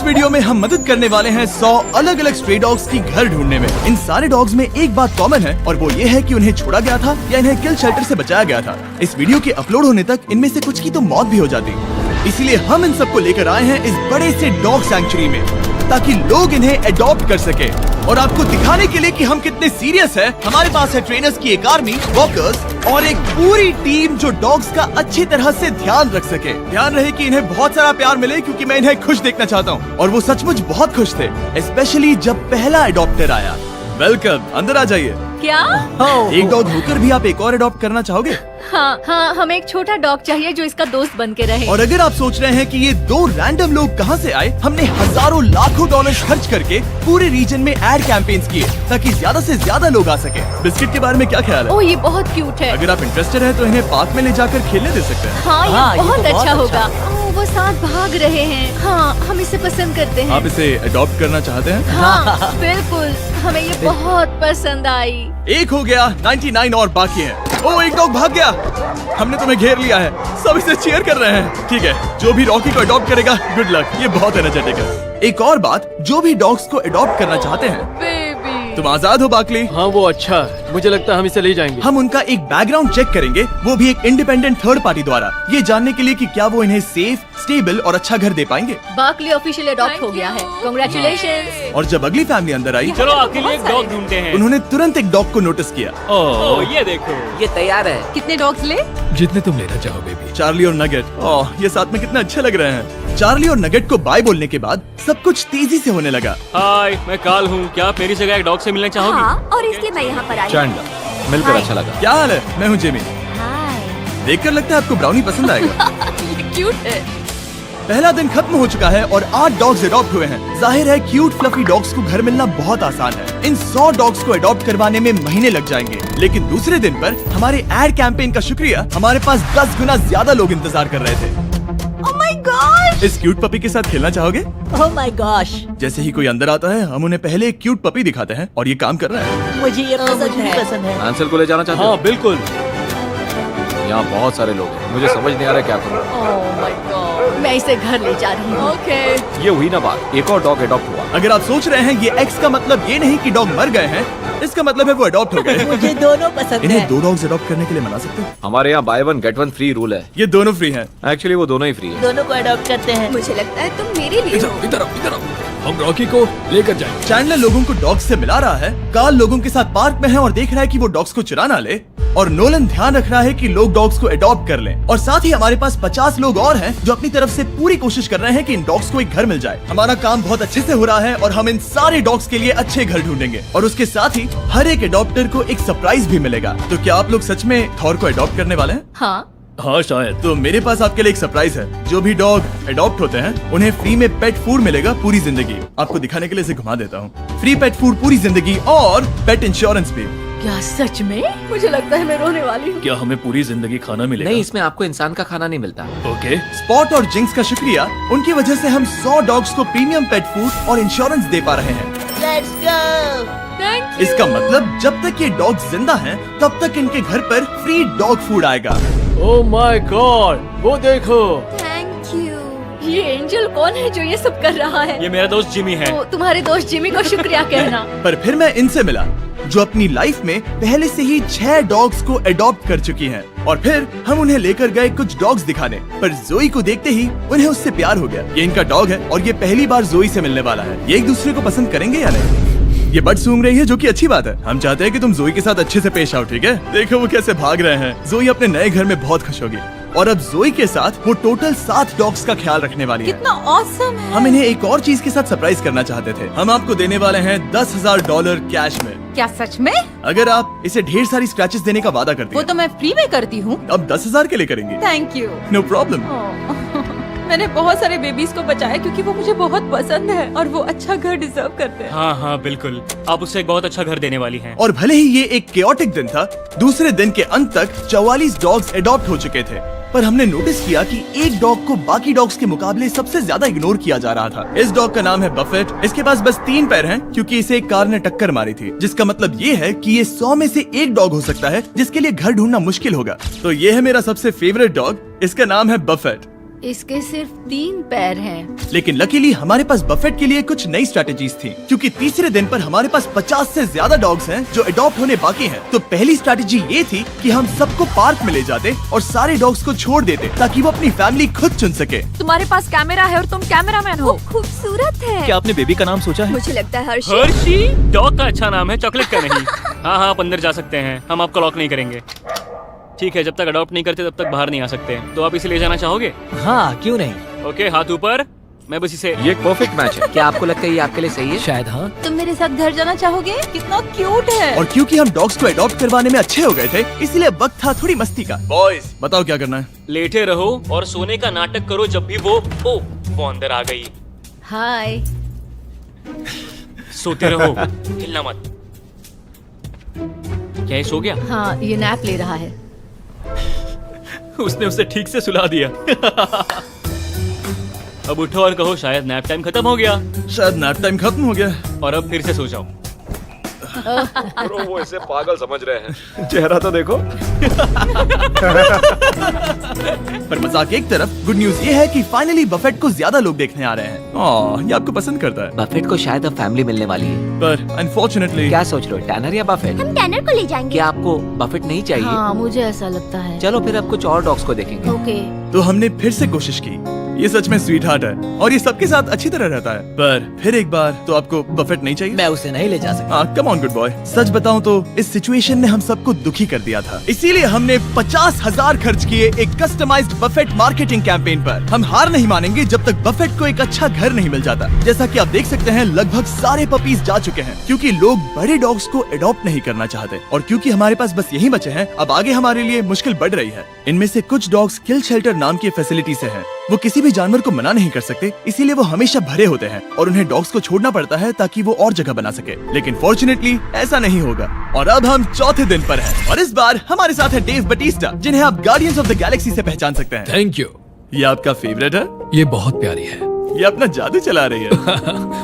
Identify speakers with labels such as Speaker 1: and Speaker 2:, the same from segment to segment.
Speaker 1: Video में हम मदद करने वाले हैं 100 अलग अलग स्ट्रे डॉग्स की घर ढूंढने में। इन सारे डॉग्स में एक बात कॉमन है और वो ये है कि उन्हें छोड़ा गया था या इन्हें किल शेल्टर से बचाया गया था। इस वीडियो के अपलोड होने तक इनमें से कुछ की तो मौत भी हो जाती, इसीलिए हम इन सबको लेकर आए हैं इस बड़े से डॉग सैंक्चुरी में, ताकि लोग इन्हें अडॉप्ट कर सके। और आपको दिखाने के लिए कि हम कितने सीरियस हैं, हमारे पास है ट्रेनर्स की एक आर्मी, वॉकर्स और एक पूरी टीम जो डॉग्स का अच्छी तरह से ध्यान रख सके। ध्यान रहे कि इन्हें बहुत सारा प्यार मिले, क्योंकि मैं इन्हें खुश देखना चाहता हूँ। और वो सचमुच बहुत खुश थे, स्पेशली जब पहला अडॉप्टर आया। वेलकम, अंदर आ जाइए।
Speaker 2: क्या?
Speaker 1: एक डॉग होकर भी आप एक और अडॉप्ट करना चाहोगे?
Speaker 2: हाँ, हमें एक छोटा डॉग चाहिए जो इसका दोस्त बन के रहे।
Speaker 1: और अगर आप सोच रहे हैं कि ये दो रैंडम लोग कहाँ से आए, हमने हजारों लाखों डॉलर खर्च करके पूरे रीजन में एड कैंपेन्स किए ताकि ज्यादा से ज्यादा लोग आ सके। बिस्किट के बारे में क्या ख्याल है?
Speaker 2: ओह, ये बहुत क्यूट है।
Speaker 1: अगर आप इंटरेस्टेड हैं तो इन्हें पार्क में ले जाकर खेलने दे सकते हैं।
Speaker 2: हाँ, ये बहुत
Speaker 3: तो
Speaker 2: अच्छा होगा। वो साथ भाग रहे हैं। हाँ, हम इसे पसंद करते हैं।
Speaker 1: आप इसे अडॉप्ट करना चाहते हैं?
Speaker 2: हाँ, बिल्कुल, हमें ये बहुत पसंद आई।
Speaker 1: एक हो गया, 99 और बाकी हैं। ओह, एक डॉग भाग गया। हमने तुम्हें घेर लिया है, सब इसे चीयर कर रहे हैं। ठीक है, जो भी रॉकी को अडॉप्ट करेगा, गुड लक, ये बहुत एनर्जेटिक है। एक और बात, जो भी डॉग्स को अडॉप्ट करना चाहते हैं, तुम आजाद हो बाकली।
Speaker 3: हाँ, वो अच्छा है, मुझे लगता है हम इसे ले जाएंगे।
Speaker 1: हम उनका एक बैकग्राउंड चेक करेंगे, वो भी एक इंडिपेंडेंट थर्ड पार्टी द्वारा, ये जानने के लिए कि क्या वो इन्हें सेफ, स्टेबल और अच्छा घर दे पाएंगे।
Speaker 2: बाकली ऑफिशियल अडॉप्ट हो गया है। कांग्रेचुलेशंस।
Speaker 1: और जब अगली फैमिली अंदर आई,
Speaker 4: चलो आपके लिए एक डॉग ढूंढते हैं।
Speaker 1: उन्होंने तुरंत एक डॉग को नोटिस किया।
Speaker 4: ओह, ये देखो।
Speaker 5: ये तैयार है।
Speaker 2: कितने डॉग्स ले?
Speaker 3: जितने तुम लेना चाहो बेबी।
Speaker 1: चार्ली और नगेट, ओह, ये साथ में कितने अच्छे लग रहे हैं। चार्ली और नगेट को बाय बोलने के बाद सब कुछ तेजी से होने लगा।
Speaker 4: हाय, मैं काल हूँ। क्या आप मेरी जगह एक डॉग से मिलना चाहोगी?
Speaker 6: हाँ, और इसलिए मैं यहाँ पर आई।
Speaker 5: चैंडलर, मिलकर अच्छा लगा।
Speaker 1: क्या हाल है? मैं हूँ जेमी।
Speaker 6: हाय।
Speaker 1: देखकर लगता है आपको ब्राउनी पसंद आएगा।
Speaker 2: ये क्यूट है।
Speaker 1: पहला दिन खत्म हो चुका है और 8 डॉग्स अडॉप्ट हुए हैं। जाहिर है क्यूट फ्लफी डॉग्स को घर मिलना बहुत आसान है। इन 100 डॉग्स को अडॉप्ट करवाने में महीने लग जाएंगे, लेकिन दूसरे दिन पर हमारे एड कैंपेन का शुक्रिया हमारे पास 10 गुना ज्यादा लोग इंतजार कर रहे थे।
Speaker 6: Oh my gosh.
Speaker 1: इस क्यूट पपी के साथ खेलना चाहोगे?
Speaker 6: Oh my gosh.
Speaker 1: जैसे ही कोई अंदर आता है, हम उन्हें पहले एक क्यूट पपी दिखाते हैं और ये काम कर रहा है।
Speaker 6: मुझे ये पसंद है।
Speaker 5: आंसर को ले जाना चाहते हो?
Speaker 3: हाँ, बिल्कुल।
Speaker 5: यहाँ बहुत सारे लोग हैं, मुझे समझ नहीं आ रहा क्या करूँ।
Speaker 2: ओह माय गॉड, मैं इसे घर ले जा रही हूँ। ओके।
Speaker 5: ये हुई ना बात, एक और डॉग अडॉप्ट हुआ।
Speaker 1: अगर आप सोच रहे हैं ये एक्स का मतलब ये नहीं कि डॉग मर गए हैं, इसका मतलब है वो अडॉप्ट हो गए।
Speaker 6: मुझे दोनों पसंद
Speaker 1: इन्हें
Speaker 6: है।
Speaker 1: 2 डॉग्स अडॉप्ट करने के लिए मना सकते हैं?
Speaker 5: हमारे यहाँ by one get one free rule है।
Speaker 1: ये दोनों फ्री हैं।
Speaker 5: एक्चुअली वो दोनों ही फ्री है।
Speaker 6: दोनों को अडॉप्ट करते हैं।
Speaker 7: मुझे लगता है तुम मेरे लिए हो।
Speaker 3: इधर आओ, हम रॉकी को लेकर जाएंगे।
Speaker 1: चैंडलर लोगों को डॉग्स से मिला रहा है, कार्ल लोगों के साथ पार्क में है और देख रहा है कि वो डॉग्स को चुरा ना ले, और नोलन ध्यान रख रहा है कि लोग डॉग्स को अडॉप्ट कर लें। और साथ ही हमारे पास 50 लोग और हैं जो अपनी तरफ से पूरी कोशिश कर रहे हैं कि इन डॉग्स को एक घर मिल जाए। हमारा काम बहुत अच्छे से हो रहा है और हम इन सारे डॉग्स के लिए अच्छे घर ढूंढेंगे, और उसके साथ ही हर एक अडॉप्टर को एक सरप्राइज भी मिलेगा। तो क्या आप लोग सच में थॉर को अडॉप्ट करने वाले हैं?
Speaker 2: हाँ,
Speaker 1: शायद। तो मेरे पास आपके लिए एक सरप्राइज है। जो भी डॉग अडॉप्ट होते हैं उन्हें फ्री में पेट फूड मिलेगा पूरी जिंदगी। आपको दिखाने के लिए इसे घुमा देता हूँ। फ्री पेट फूड पूरी जिंदगी और पेट इंश्योरेंस भी।
Speaker 2: क्या सच में? मुझे लगता है मैं रोने वाली हूँ।
Speaker 3: क्या हमें पूरी जिंदगी खाना मिलेगा?
Speaker 5: नहीं, इसमें आपको इंसान का खाना नहीं मिलता।
Speaker 3: ओके।
Speaker 1: स्पॉट और जिंक्स का शुक्रिया, उनकी वजह से हम 100 डॉग्स को प्रीमियम पेट फूड और इंश्योरेंस दे पा रहे हैं।
Speaker 6: Let's go.
Speaker 2: थैंक
Speaker 1: इसका मतलब जब तक ये डॉग्स जिंदा हैं, तब तक इनके घर पर फ्री डॉग फूड आएगा।
Speaker 3: ओह माय गॉड, वो देखो।
Speaker 7: Thank you.
Speaker 2: ये एंजल कौन है जो ये सब कर रहा है?
Speaker 4: ये मेरा दोस्त जिमी है।
Speaker 2: तो तुम्हारे दोस्त जिमी को शुक्रिया कहना।
Speaker 1: पर फिर मैं इनसे मिला जो अपनी लाइफ में पहले से ही 6 डॉग्स को अडॉप्ट कर चुकी हैं। और फिर हम उन्हें लेकर गए कुछ डॉग्स दिखाने, पर जोई को देखते ही उन्हें उससे प्यार हो गया। ये इनका डॉग है और ये पहली बार जोई से मिलने वाला है। ये एक दूसरे को पसंद करेंगे या नहीं? ये बट सूंघ रही है, जो कि अच्छी बात है। हम चाहते हैं कि तुम जोई के साथ अच्छे से पेश आओ, ठीक है? देखो वो कैसे भाग रहे हैं। जोई अपने नए घर में बहुत खुश होगी, और अब जोई के साथ वो टोटल 7 डॉग्स का ख्याल रखने वाली है।
Speaker 6: कितना ऑसम है।
Speaker 1: हम इन्हें एक और चीज के साथ सरप्राइज करना चाहते थे। हम आपको देने वाले हैं $10,000 कैश में।
Speaker 6: क्या सच में?
Speaker 1: अगर आप इसे ढेर सारी स्क्रैचेस देने का वादा करती
Speaker 6: वो
Speaker 1: हैं।
Speaker 6: तो मैं फ्री में करती हूँ।
Speaker 1: अब 10,000 के लिए करेंगे?
Speaker 6: Thank you.
Speaker 1: No problem.
Speaker 6: मैंने बहुत सारे बेबीज को बचाया क्योंकि वो मुझे बहुत पसंद है और वो अच्छा घर डिजर्व करते हैं।
Speaker 4: हाँ हाँ बिल्कुल, आप उससे एक बहुत अच्छा घर देने वाली हैं।
Speaker 1: और भले ही ये एक केओटिक दिन था, दूसरे दिन के अंत तक 44 डॉग्स अडॉप्ट हो चुके थे, पर हमने नोटिस किया कि एक डॉग को बाकी डॉग्स के मुकाबले सबसे ज्यादा इग्नोर किया जा रहा था। इस डॉग का नाम है बफेट। इसके पास बस 3 पैर हैं क्योंकि इसे एक कार ने टक्कर मारी थी, जिसका मतलब ये है कि ये 100 में से एक डॉग हो सकता है जिसके लिए घर ढूंढना मुश्किल होगा। तो ये है मेरा सबसे फेवरेट डॉग, इसका नाम है बफेट।
Speaker 2: इसके सिर्फ 3 पैर हैं।
Speaker 1: लेकिन लकीली हमारे पास बफेट के लिए कुछ नई स्ट्रैटेजीज थी, क्योंकि तीसरे दिन पर हमारे पास 50 से ज्यादा डॉग्स हैं जो अडॉप्ट होने बाकी हैं। तो पहली स्ट्रैटेजी ये थी कि हम सबको पार्क में ले जाते और सारे डॉग्स को छोड़ देते ताकि वो अपनी फैमिली खुद चुन सके।
Speaker 6: तुम्हारे पास कैमरा है और तुम कैमरामैन हो।
Speaker 7: खूबसूरत है।
Speaker 3: क्या आपने बेबी का नाम सोचा है?
Speaker 7: मुझे लगता है हर्षी।
Speaker 4: हर्षी डॉग का अच्छा नाम है, चॉकलेट का नहीं। हाँ हाँ, आप अंदर जा सकते हैं, हम आपको लॉक नहीं करेंगे। ठीक है, जब तक अडॉप्ट नहीं करते तब तक बाहर नहीं आ सकते। तो आप इसे ले जाना चाहोगे?
Speaker 8: हाँ, क्यों नहीं।
Speaker 4: ओके, हाथ ऊपर। मैं बस इसे
Speaker 5: ये एक परफेक्ट मैच है।
Speaker 8: क्या आपको लगता है ये आपके लिए सही है?
Speaker 3: शायद हाँ।
Speaker 6: तुम मेरे साथ घर जाना चाहोगे? कितना क्यूट है।
Speaker 1: और क्योंकि हम डॉग्स को अडॉप्ट करवाने में अच्छे हो गए थे, इसलिए वक्त था थोड़ी मस्ती का। बॉयज बताओ क्या करना है?
Speaker 4: लेटे रहो और सोने का नाटक करो जब भी वो अंदर आ गई।
Speaker 2: हाय।
Speaker 4: सोते रहो, हिलना मत। क्या ये सो गया?
Speaker 2: हाँ, ये नैप ले रहा है।
Speaker 4: उसने उसे ठीक से सुला दिया। अब उठो और कहो शायद नैप टाइम खत्म हो गया।
Speaker 1: शायद नैप टाइम खत्म हो गया।
Speaker 4: और अब फिर से सो जाओ।
Speaker 5: ब्रो वो इसे पागल समझ रहे हैं। चेहरा तो देखो।
Speaker 1: पर मजाक एक तरफ, गुड न्यूज ये है कि फाइनली बफेट को ज्यादा लोग देखने आ रहे हैं। ये आपको पसंद करता है।
Speaker 8: बफेट को शायद अब फैमिली मिलने वाली है।
Speaker 1: पर अनफॉर्चुनेटली
Speaker 8: क्या सोच रहे हो, टैनर या बफेट?
Speaker 7: हम टैनर को ले जाएंगे।
Speaker 8: क्या आपको बफेट नहीं चाहिए?
Speaker 2: हाँ, मुझे ऐसा लगता है।
Speaker 8: चलो फिर अब कुछ और डॉग्स को देखेंगे।
Speaker 2: ओके।
Speaker 1: तो हमने फिर से कोशिश की। ये सच में स्वीट हार्ट है और ये सबके साथ अच्छी तरह रहता है। पर फिर एक बार, तो आपको बफेट नहीं चाहिए?
Speaker 8: मैं उसे नहीं ले जा सकता।
Speaker 1: Come on good boy. सच बताऊं तो इस सिचुएशन ने हम सबको दुखी कर दिया था, इसीलिए हमने 50,000 खर्च किए एक कस्टमाइज्ड बफेट मार्केटिंग कैंपेन पर। हम हार नहीं मानेंगे जब तक बफेट को एक अच्छा घर नहीं मिल जाता। जैसा कि आप देख सकते हैं, लगभग सारे पपीज जा चुके हैं, क्योंकि लोग बड़े डॉग्स को अडॉप्ट नहीं करना चाहते। और क्योंकि हमारे पास बस यही बचे हैं, अब आगे हमारे लिए मुश्किल बढ़ रही है। इनमें से कुछ डॉग्स किल शेल्टर नाम की फैसिलिटी से हैं। वो किसी भी जानवर को मना नहीं कर सकते, इसीलिए वो हमेशा भरे होते हैं और उन्हें डॉग्स को छोड़ना पड़ता है ताकि वो और जगह बना सके। लेकिन फॉर्चुनेटली ऐसा नहीं होगा। और अब हम चौथे दिन पर हैं और इस बार हमारे साथ है डेव बटिस्टा, जिन्हें आप गार्डियंस ऑफ द गैलेक्सी से पहचान सकते हैं।
Speaker 3: Thank you.
Speaker 1: ये आपका फेवरेट है?
Speaker 3: ये बहुत प्यारी है।
Speaker 1: ये अपना जादू चला रही है।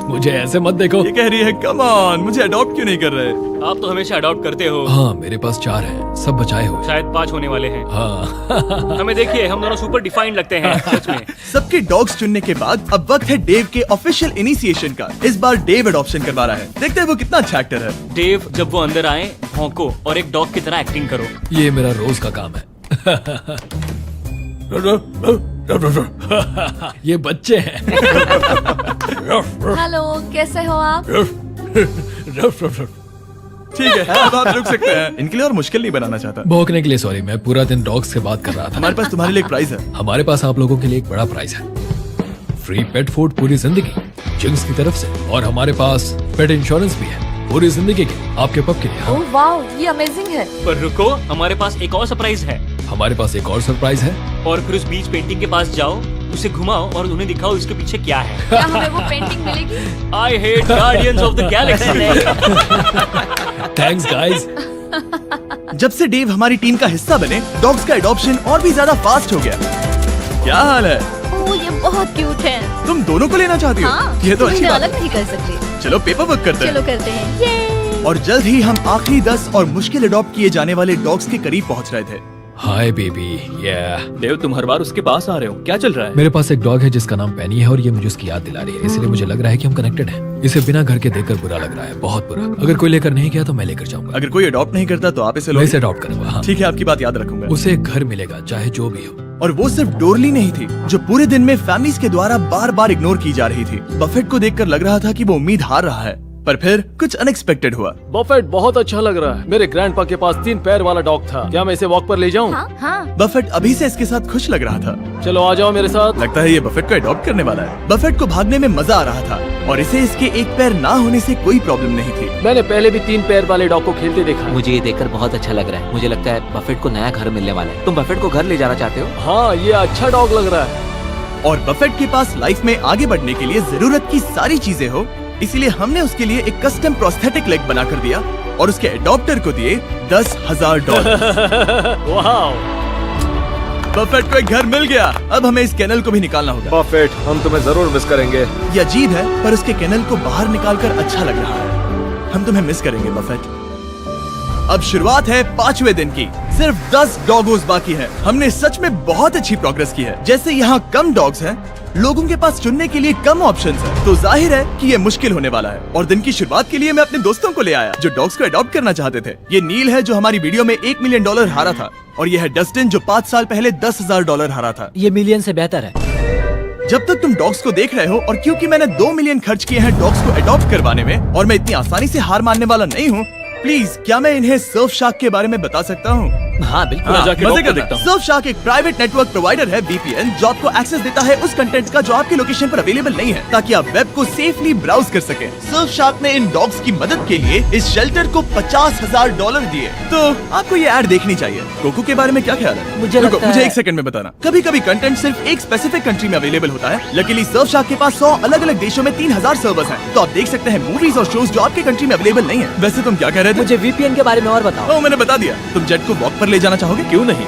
Speaker 3: मुझे ऐसे मत देखो।
Speaker 1: ये कह रही है कम ऑन, मुझे अडॉप्ट क्यों नहीं कर रहे?
Speaker 4: आप तो हमेशा अडॉप्ट करते हो।
Speaker 3: हाँ, मेरे पास 4 हैं, सब बचाए हुए।
Speaker 4: शायद 5 होने वाले हैं।
Speaker 3: हाँ।
Speaker 4: हमें देखिए, हम दोनों सुपर डिफाइंड लगते हैं सच में।
Speaker 1: सबके डॉग्स चुनने के बाद अब वक्त है डेव के ऑफिशियल इनिशिएशन का। इस बार डेव अडॉप्शन करवा रहा है। देखते हैं वो कितना अच्छा एक्टर है।
Speaker 4: डेव, जब वो अंदर आए, भौंको और एक डॉग की तरह एक्टिंग करो।
Speaker 3: ये मेरा रोज का काम है। ये बच्चे हैं।
Speaker 2: हेलो, कैसे हो आप?
Speaker 1: ठीक है, अब आप रुक सकते हैं। इनके लिए और मुश्किल नहीं बनाना चाहता।
Speaker 3: भौंकने के लिए सॉरी, मैं पूरा दिन डॉग्स से बात कर रहा था।
Speaker 1: हमारे पास तुम्हारे लिए एक प्राइज है।
Speaker 3: हमारे पास आप लोगों के लिए एक बड़ा प्राइज है। फ्री पेट फूड पूरी जिंदगी जिंक्स की तरफ से, और हमारे पास पेट इंश्योरेंस भी है पूरी जिंदगी के आपके पप के लिए। हाँ।
Speaker 6: ओह वाओ, ये अमेजिंग है।
Speaker 4: पर रुको, हमारे पास एक और सरप्राइज है।
Speaker 3: हमारे पास एक और सरप्राइज है।
Speaker 4: और फिर उस बीच पेंटिंग के पास जाओ, उसे घुमाओ और उन्हें दिखाओ इसके पीछे क्या है।
Speaker 6: क्या हमें वो पेंटिंग मिलेगी?
Speaker 4: I hate guardians of the Galaxy.
Speaker 3: Thanks guys.
Speaker 1: जब से डेव हमारी टीम का हिस्सा बने, डॉग्स का एडॉप्शन और भी ज्यादा फास्ट हो गया। क्या हाल है?
Speaker 2: ओह, ये बहुत क्यूट है।
Speaker 1: तुम दोनों को लेना चाहती हो?
Speaker 2: हाँ,
Speaker 1: ये तो अच्छी
Speaker 2: इन्हें
Speaker 1: बात
Speaker 2: अलग
Speaker 1: है।
Speaker 2: नहीं कर सकते।
Speaker 1: चलो पेपर वर्क करते
Speaker 2: चलो
Speaker 1: हैं।
Speaker 2: करते हैं। ये
Speaker 1: और जल्द ही हम आखिरी 10 और मुश्किल अडॉप्ट किए जाने वाले डॉग्स के करीब पहुंच रहे थे।
Speaker 3: Hi baby. या
Speaker 4: देव, तुम हर बार उसके पास आ रहे हो, क्या चल रहा है?
Speaker 3: मेरे पास एक डॉग है जिसका नाम पेनी है और ये मुझे उसकी याद दिला रही है, इसलिए मुझे लग रहा है कि हम कनेक्टेड हैं। इसे बिना घर के देखकर बुरा लग रहा है, बहुत बुरा। अगर कोई लेकर नहीं गया तो मैं लेकर जाऊंगा।
Speaker 1: अगर कोई अडॉप्ट नहीं करता तो आप इसे
Speaker 3: मैं
Speaker 1: लो।
Speaker 3: इसे अडॉप्ट करूंगा। हाँ।
Speaker 1: ठीक है, आपकी बात याद रखूंगा।
Speaker 3: उसे एक घर मिलेगा, चाहे जो भी हो।
Speaker 1: और वो सिर्फ डोरली नहीं थी, जो पूरे दिन में फैमिलीज के द्वारा बार बार इग्नोर की जा रही थी। बफेट को देखकर लग रहा था कि वो उम्मीद हार रहा है, पर फिर कुछ अनएक्सपेक्टेड हुआ।
Speaker 9: बफेट बहुत अच्छा लग रहा है। मेरे ग्रैंडपा के पास 3 पैर वाला डॉग था। क्या मैं इसे वॉक पर ले जाऊं?
Speaker 2: हाँ।
Speaker 1: बफेट अभी से इसके साथ खुश लग रहा था।
Speaker 9: चलो आ जाओ मेरे साथ।
Speaker 1: लगता है ये बफेट को अडॉप्ट करने वाला है। बफेट को भागने में मजा आ रहा था और इसे इसके एक पैर ना होने से कोई प्रॉब्लम नहीं थी।
Speaker 9: मैंने पहले भी 3 पैर वाले डॉग को खेलते देखा है।
Speaker 8: मुझे ये देखकर बहुत अच्छा लग रहा है। मुझे लगता है बफेट को नया घर मिलने वाला है। तुम बफेट को घर ले जाना चाहते हो?
Speaker 9: हाँ, ये अच्छा डॉग लग रहा है।
Speaker 1: और बफेट के पास लाइफ में आगे बढ़ने के लिए जरूरत की सारी चीजें हो, इसीलिए हमने उसके लिए एक कस्टम प्रोस्थेटिक लेग बना कर दिया और उसके अडॉप्टर को दिए $10,000।
Speaker 9: वाह,
Speaker 1: बफेट को एक घर मिल गया। अब हमें इस केनल को भी निकालना होगा।
Speaker 5: बफेट, हम तुम्हें जरूर मिस करेंगे।
Speaker 1: ये अजीब है, पर उसके केनल को बाहर निकालकर अच्छा लग रहा है। हम तुम्हें मिस करेंगे बफेट। अब शुरुआत है 5वें दिन की। सिर्फ 10 डॉगोज बाकी हैं। हमने सच में बहुत अच्छी प्रोग्रेस की है। जैसे यहाँ कम डॉग्स हैं, लोगों के पास चुनने के लिए कम ऑप्शंस हैं, तो जाहिर है कि ये मुश्किल होने वाला है। और दिन की शुरुआत के लिए मैं अपने दोस्तों को ले आया जो डॉग्स को अडॉप्ट करना चाहते थे। ये नील है जो हमारी वीडियो में $1 मिलियन हारा था, और ये है डस्टिन जो 5 साल पहले $10,000 हारा था।
Speaker 10: ये मिलियन से बेहतर है।
Speaker 1: जब तक तुम डॉग्स को देख रहे हो, और क्योंकि मैंने 2 मिलियन खर्च किए हैं डॉग्स को अडॉप्ट करवाने में, और मैं इतनी आसानी से हार मानने वाला नहीं हूँ, प्लीज क्या मैं इन्हें सर्फ शार्क के बारे में बता सकता हूँ?
Speaker 10: हाँ बिल्कुल।
Speaker 1: मजे करना। सर्फ शार्क एक प्राइवेट नेटवर्क प्रोवाइडर है VPN जो आपको एक्सेस देता है उस कंटेंट का जो आपकी लोकेशन पर अवेलेबल नहीं है, ताकि आप वेब को सेफली ब्राउज कर सके। सर्फ शार्क ने इन डॉग्स की मदद के लिए इस शेल्टर को $50,000 दिए। तो आपको ये ऐड देखनी चाहिए। कोको के बारे में क्या ख्याल है?
Speaker 10: मुझे लगता
Speaker 1: मुझे
Speaker 10: है-
Speaker 1: 1 सेकंड में बताना। कभी कभी कंटेंट सिर्फ एक स्पेसिफिक कंट्री में अवेलेबल होता है। लकीली सर्फ शार्क के पास 100 अलग अलग देशों में 3000 सर्वर्स हैं, तो आप देख सकते हैं मूवीज और शोज जो आपके कंट्री में अवेलेबल नहीं है। वैसे तुम क्या कह रहे थे?
Speaker 10: मुझे VPN के बारे में और बताओ।
Speaker 1: मैंने बता दिया। तुम जेट को वॉक पर ले जाना चाहोगे? क्यों नहीं?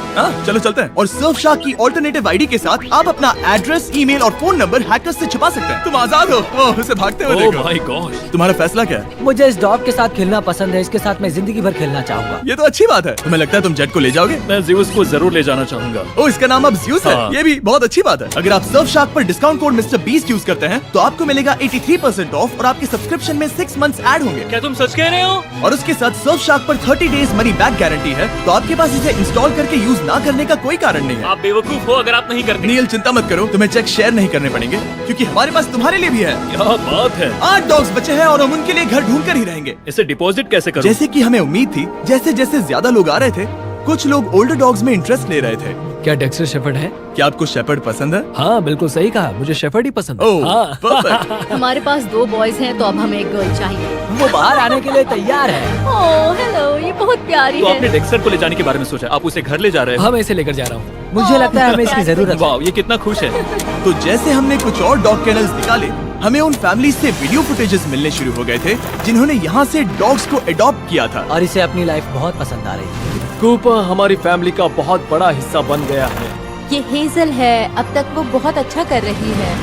Speaker 1: चलो चलते हैं। और सर्फ शार्क की ऑल्टरनेटिव आईडी के साथ आप अपना एड्रेस, ईमेल और फोन नंबर हैकर्स से छुपा सकते हैं। तुम आजाद हो। ओह, उसे भागते हुए देखो।
Speaker 3: My God.
Speaker 1: तुम्हारा फैसला क्या है?
Speaker 10: मुझे इस डॉग के साथ खेलना पसंद है। इसके साथ मैं जिंदगी भर खेलना चाहूंगा।
Speaker 1: ये तो अच्छी बात है। तुम्हें लगता है तुम जेट को ले जाओगे?
Speaker 9: मैं ज़्यूस को जरूर ले जाना चाहूंगा।
Speaker 1: ओ, इसका नाम अब ज़्यूस है।
Speaker 9: हाँ।
Speaker 1: ये भी बहुत अच्छी बात है। अगर आप सर्फ शार्क पर discount code mister beast use करते हैं तो आपको मिलेगा 83% ऑफ, और आपके सब्सक्रिप्शन में 6 मंथ्स ऐड होंगे।
Speaker 4: क्या तुम सच कह रहे हो?
Speaker 1: और उसके साथ सर्फ शार्क पर 30 डेज मनी बैक गारंटी है, तो आपके पास इसे इंस्टॉल करके यूज ना करने का कोई कारण नहीं है।
Speaker 4: आप बेवकूफ हो अगर आप नहीं करते।
Speaker 1: नील चिंता मत करो, तुम्हें चेक शेयर नहीं करने पड़ेंगे, क्योंकि हमारे पास तुम्हारे लिए भी है।
Speaker 9: क्या बात है।
Speaker 1: 8 डॉग्स बचे हैं और हम उनके लिए घर ढूंढ कर ही रहेंगे।
Speaker 9: इसे डिपॉजिट कैसे करूं?
Speaker 1: जैसे कि हमें उम्मीद थी, जैसे जैसे ज्यादा लोग आ रहे थे, कुछ लोग ओल्डर डॉग्स में इंटरेस्ट ले रहे थे।
Speaker 3: क्या डेक्स्टर शेफर्ड है?
Speaker 1: क्या आपको शेपर्ड पसंद है?
Speaker 3: हाँ बिल्कुल सही कहा, मुझे शेफर्ड ही पसंद है।
Speaker 1: ओह,
Speaker 3: हाँ।
Speaker 1: perfect।
Speaker 2: हमारे पास 2 बॉयज हैं, तो अब हमें एक गर्ल चाहिए।
Speaker 10: वो बाहर आने के लिए तैयार है।
Speaker 2: ओह हेलो, ये बहुत प्यारी
Speaker 9: तो
Speaker 2: है।
Speaker 9: आपने डेक्स्टर को ले जाने के बारे में सोचा? आप उसे घर ले जा रहे हैं?
Speaker 3: हाँ मैं इसे लेकर जा रहा हूँ।
Speaker 10: मुझे लगता है हमें इसकी जरूरत है।
Speaker 9: वाह, ये कितना खुश है।
Speaker 1: तो जैसे हमने कुछ और डॉग कैनल्स निकाले, हमें उन फैमिलीज से वीडियो फुटेजेस मिलने शुरू हो गए थे जिन्होंने यहाँ से डॉग्स को अडॉप्ट किया था।
Speaker 10: और इसे अपनी लाइफ बहुत पसंद आ रही है।
Speaker 9: कूपर हमारी फैमिली का बहुत बड़ा हिस्सा बन गया है।
Speaker 6: ये हेजल है, अब तक वो बहुत अच्छा कर रही है।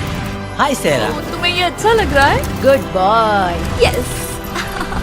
Speaker 10: हाय सेरा।
Speaker 6: तुम्हें ये अच्छा लग रहा है?
Speaker 2: Good boy.
Speaker 6: यस।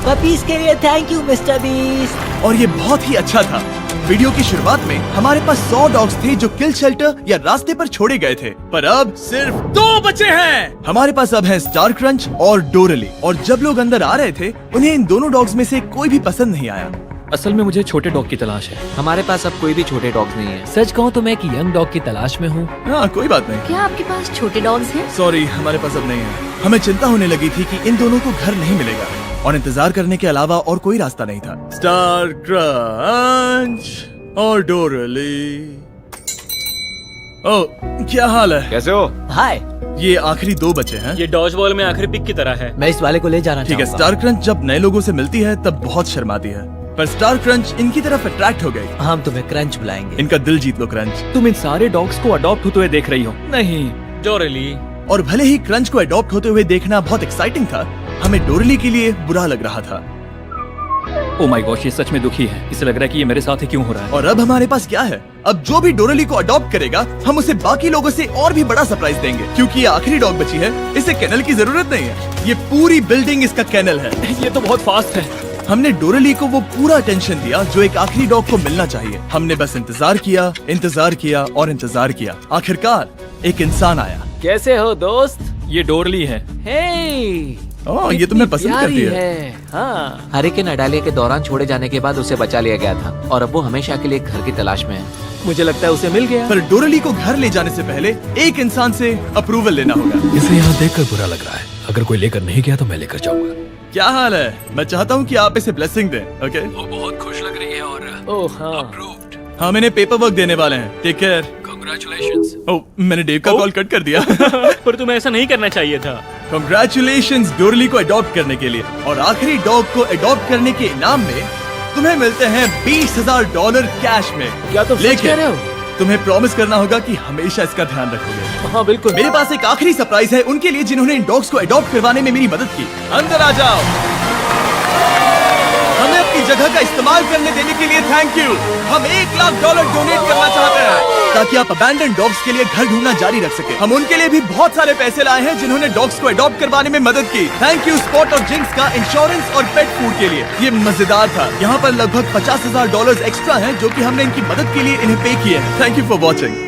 Speaker 10: पपीज के लिए थैंक यू मिस्टर बीस्ट।
Speaker 1: और ये बहुत ही अच्छा था। वीडियो की शुरुआत में हमारे पास 100 डॉग्स थे जो किल शेल्टर या रास्ते पर छोड़े गए थे, पर अब सिर्फ 2 बचे हैं। हमारे पास अब है स्टार क्रंच और डोरली। और जब लोग अंदर आ रहे थे, उन्हें इन दोनों डॉग्स में से कोई भी पसंद नहीं आया।
Speaker 9: असल में मुझे छोटे डॉग की तलाश है।
Speaker 8: हमारे पास अब कोई भी छोटे डॉग्स नहीं है।
Speaker 3: सच कहूँ तो मैं एक यंग डॉग की तलाश में हूँ।
Speaker 1: हाँ, कोई बात नहीं।
Speaker 2: क्या आपके पास छोटे डॉग्स हैं?
Speaker 1: सॉरी, हमारे पास अब नहीं है। हमें चिंता होने लगी थी कि इन दोनों को घर नहीं मिलेगा, और इंतजार करने के अलावा और कोई रास्ता नहीं था। स्टार क्रंच और डोरली। ओह, क्या हाल है?
Speaker 5: कैसे हो?
Speaker 10: हाय।
Speaker 1: ये आखिरी 2 बचे हैं।
Speaker 4: ये डॉज बॉल में आखिरी पिक की तरह है।
Speaker 10: मैं इस वाले को ले जाना
Speaker 1: ठीक है।
Speaker 10: चाहूंगा।
Speaker 1: स्टार क्रंच जब नए लोगों से मिलती है तब बहुत शर्माती है, पर स्टार क्रंच इनकी तरफ अट्रैक्ट हो गई।
Speaker 10: हम तुम्हें क्रंच बुलाएंगे।
Speaker 1: इनका दिल जीत लो क्रंच।
Speaker 9: तुम इन सारे डॉग्स को अडॉप्ट होते हुए देख रही हो? नहीं।
Speaker 4: डोरली।
Speaker 1: और भले ही क्रंच को अडॉप्ट होते हुए देखना बहुत एक्साइटिंग था, हमें डोरली के लिए बुरा लग रहा था।
Speaker 9: ओ माय गॉश, ये सच में दुखी है। इसे लग रहा है कि ये मेरे साथ ही क्यों हो रहा है।
Speaker 1: और अब हमारे पास क्या है? अब जो भी डोरली को अडॉप्ट करेगा, हम उसे बाकी लोगों से और भी बड़ा सरप्राइज देंगे, क्योंकि ये आखिरी डॉग बची है। इसे केनल की जरूरत नहीं है। ये पूरी बिल्डिंग इसका केनल है।
Speaker 9: ये तो बहुत फास्ट है।
Speaker 1: हमने डोरली को वो पूरा अटेंशन दिया जो एक आखिरी डॉग को मिलना चाहिए। हमने बस इंतजार किया, इंतजार किया और इंतजार किया। आखिरकार एक इंसान आया।
Speaker 9: कैसे हो दोस्त? ये डोरली है।
Speaker 10: हे
Speaker 1: ओह, ये तुम्हें पसंद करती है।
Speaker 10: हाँ।
Speaker 8: हरिकेन अडालिया के दौरान छोड़े जाने के बाद उसे बचा लिया गया था, और अब वो हमेशा के लिए एक घर की तलाश में है।
Speaker 9: मुझे लगता है उसे मिल गया।
Speaker 1: पर डोरली को घर ले जाने से पहले एक इंसान से अप्रूवल लेना होगा।
Speaker 3: इसे यहाँ देखकर बुरा लग रहा है। अगर कोई लेकर नहीं गया तो मैं लेकर जाऊंगा।
Speaker 1: क्या हाल है? मैं चाहता हूँ कि आप इसे ब्लेसिंग दें। ओके?
Speaker 3: वो बहुत खुश लग रही है और
Speaker 9: ओह हाँ।
Speaker 3: अप्रूव्ड।
Speaker 1: हम इन्हें पेपर वर्क देने वाले हैं। Take care.
Speaker 3: कांग्रेचुलेशंस।
Speaker 1: ओह, मैंने डेव का कॉल कट कर दिया।
Speaker 4: पर तुम्हें ऐसा नहीं करना चाहिए था।
Speaker 1: कांग्रेचुलेशंस डोरली को अडॉप्ट करने के लिए। और आखिरी डॉग को अडॉप्ट करने के इनाम में तुम्हें मिलते हैं $20,000 कैश में।
Speaker 9: क्या तुम सच कह रहे हो?
Speaker 1: तुम्हें प्रॉमिस करना होगा कि हमेशा इसका ध्यान रखोगे।
Speaker 9: हाँ बिल्कुल।
Speaker 1: मेरे पास एक आखिरी सरप्राइज है उनके लिए जिन्होंने इन डॉग्स को अडॉप्ट करवाने में मेरी मदद की। अंदर आ जाओ। हमें अपनी जगह का इस्तेमाल करने देने के लिए थैंक यू। हम $1 लाख डोनेट करना चाहते हैं। ताकि आप अबैंडन डॉग्स के लिए घर ढूंढना जारी रख सके। हम उनके लिए भी बहुत सारे पैसे लाए हैं जिन्होंने डॉग्स को अडॉप्ट करवाने में मदद की। थैंक यू स्पॉट और जिंक्स का इंश्योरेंस और पेट फूड के लिए। ये मजेदार था। यहाँ पर लगभग $50,000 एक्स्ट्रा हैं जो कि हमने इनकी मदद के लिए इन्हें पे किए हैं। Thank you for watching.